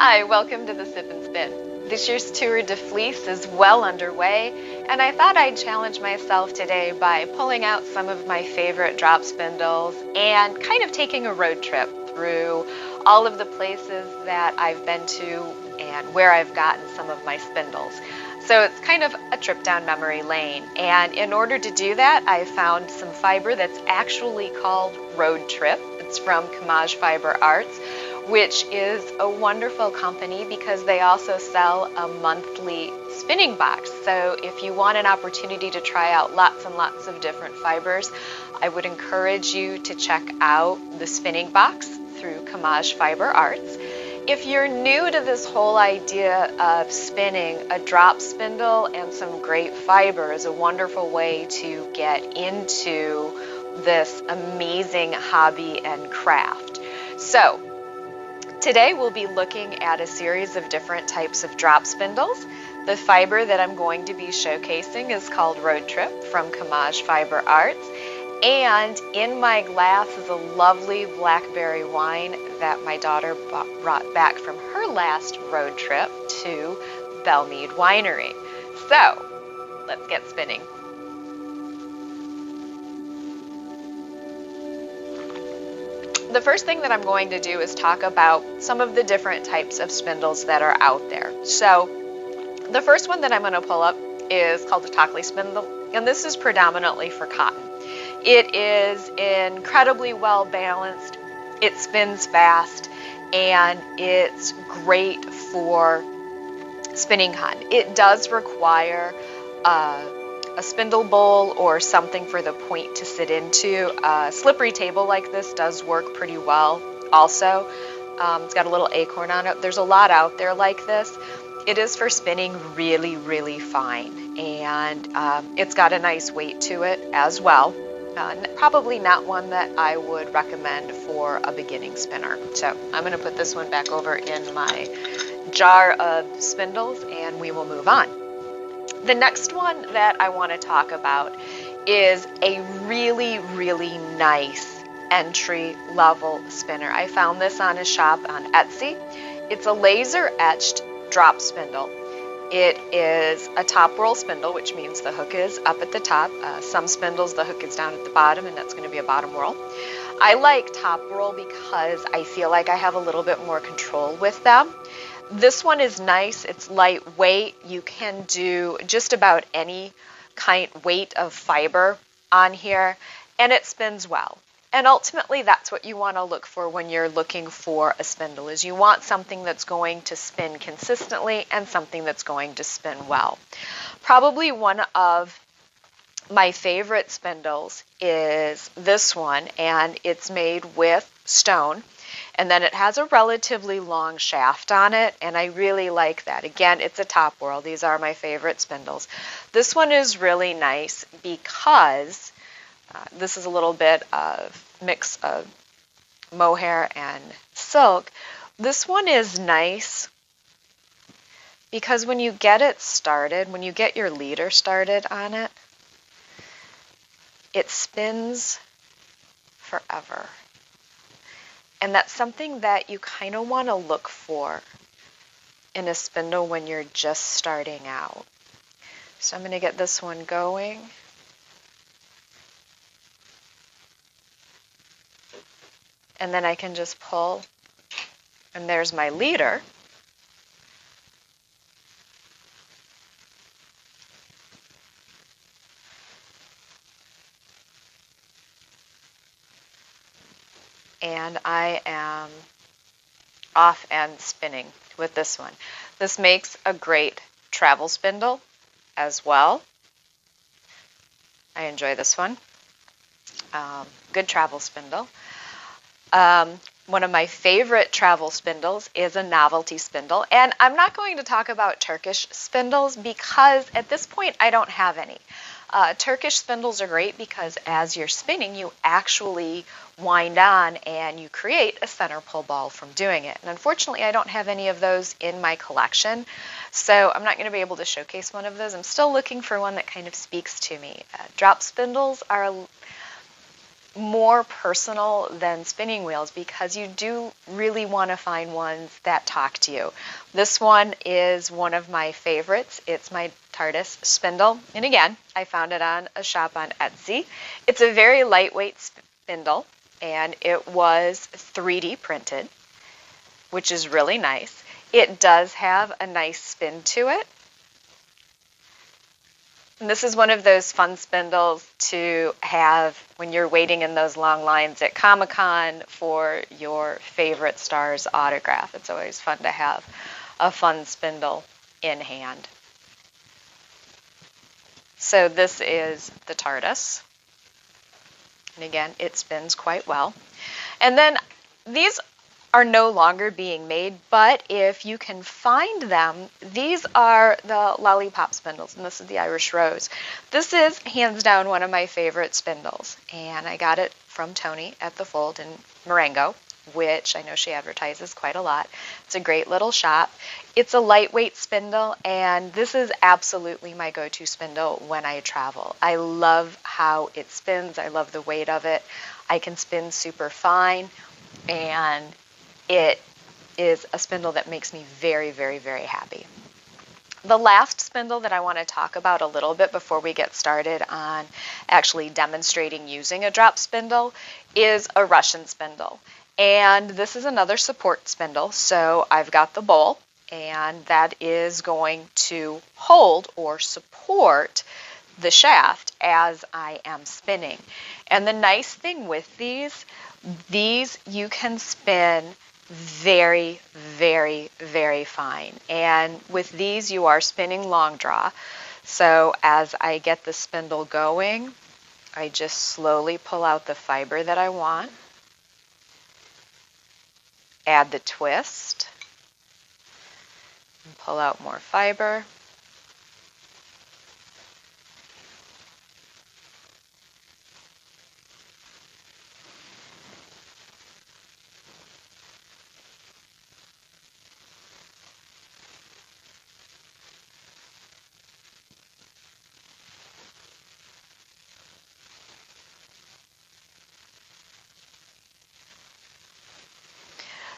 Hi, welcome to the Sip and Spin. This year's Tour de Fleece is well underway, and I thought I'd challenge myself today by pulling out some of my favorite drop spindles and kind of taking a road trip through all of the places that I've been to and where I've gotten some of my spindles. So it's kind of a trip down memory lane, and in order to do that, I found some fiber that's actually called Road Trip. It's from Camaj Fiber Arts, which is a wonderful company because they also sell a monthly spinning box. So if you want an opportunity to try out lots and lots of different fibers, I would encourage you to check out the spinning box through Camaj Fiber Arts. If you're new to this whole idea of spinning, a drop spindle and some great fiber is a wonderful way to get into this amazing hobby and craft. So today we'll be looking at a series of different types of drop spindles. The fiber that I'm going to be showcasing is called Road Trip from Camaj Fiber Arts. And in my glass is a lovely blackberry wine that my daughter brought back from her last road trip to Belmead Winery. So let's get spinning. The first thing that I'm going to do is talk about some of the different types of spindles that are out there. So the first one that I'm going to pull up is called the Toggle Spindle, and this is predominantly for cotton. It is incredibly well balanced, it spins fast, and it's great for spinning cotton. It does require a spindle bowl or something for the point to sit into. A slippery table like this does work pretty well also. It's got a little acorn on it. There's a lot out there like this. It is for spinning really, really fine, and it's got a nice weight to it as well. Probably not one that I would recommend for a beginning spinner. So I'm going to put this one back over in my jar of spindles and we will move on. The next one that I want to talk about is a really, really nice entry level spinner. I found this on a shop on Etsy. It's a laser etched drop spindle. It is a top Whorl spindle, which means the hook is up at the top. Some spindles, the hook is down at the bottom, and that's going to be a bottom Whorl. I like top Whorl because I feel like I have a little bit more control with them. This one is nice. It's lightweight. You can do just about any kind weight of fiber on here, and it spins well. And ultimately, that's what you want to look for when you're looking for a spindle, is you want something that's going to spin consistently and something that's going to spin well. Probably one of my favorite spindles is this one, and it's made with stone. And then it has a relatively long shaft on it, and I really like that. Again, it's a top Whorl. These are my favorite spindles. This one is really nice because this is a little bit of mix of mohair and silk. This one is nice because when you get it started, when you get your leader started on it, it spins forever. And that's something that you kind of want to look for in a spindle when you're just starting out. So I'm going to get this one going. And then I can just pull, and there's my leader. And I am off and spinning with this one. This makes a great travel spindle as well. I enjoy this one. Good travel spindle. One of my favorite travel spindles is a Novelty spindle, and I'm not going to talk about Turkish spindles because at this point I don't have any. Turkish spindles are great because as you're spinning you actually wind on and you create a center pull ball from doing it. And unfortunately I don't have any of those in my collection, so I'm not going to be able to showcase one of those. I'm still looking for one that kind of speaks to me. Drop spindles are more personal than spinning wheels because you do really want to find ones that talk to you. This one is one of my favorites. It's my Tardis spindle. And again, I found it on a shop on Etsy. It's a very lightweight spindle and it was 3D printed, which is really nice. It does have a nice spin to it. And this is one of those fun spindles to have when you're waiting in those long lines at Comic-Con for your favorite star's autograph. It's always fun to have a fun spindle in hand. So this is the Tardis. And again, it spins quite well. And then these are no longer being made, but if you can find them, these are the Lollipop Spindles, and this is the Irish Rose. This is hands down one of my favorite spindles, and I got it from Toni at the Fold in Marengo, which I know she advertises quite a lot. It's a great little shop. It's a lightweight spindle, and this is absolutely my go-to spindle when I travel. I love how it spins. I love the weight of it. I can spin super fine, and it is a spindle that makes me very, very, very happy. The last spindle that I want to talk about a little bit before we get started on actually demonstrating using a drop spindle is a Russian spindle. And this is another support spindle. So I've got the bowl, and that is going to hold or support the shaft as I am spinning. And the nice thing with these you can spin very, very, very fine. And with these, you are spinning long draw. So as I get the spindle going, I just slowly pull out the fiber that I want, add the twist, and pull out more fiber.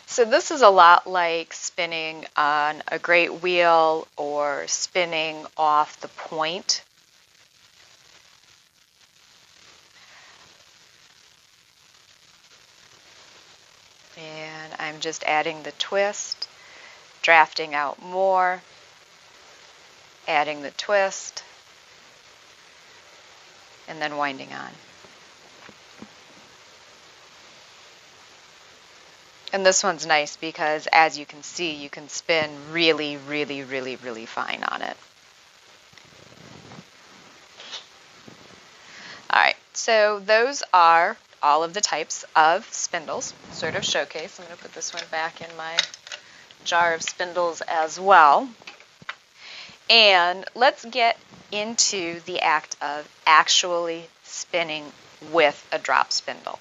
So this is a lot like spinning on a great wheel or spinning off the point. And I'm just adding the twist, drafting out more, adding the twist, and then winding on. And this one's nice because, as you can see, you can spin really, really, really, really fine on it. All right, so those are all of the types of spindles, sort of showcase. I'm going to put this one back in my jar of spindles as well. And let's get into the act of actually spinning with a drop spindle.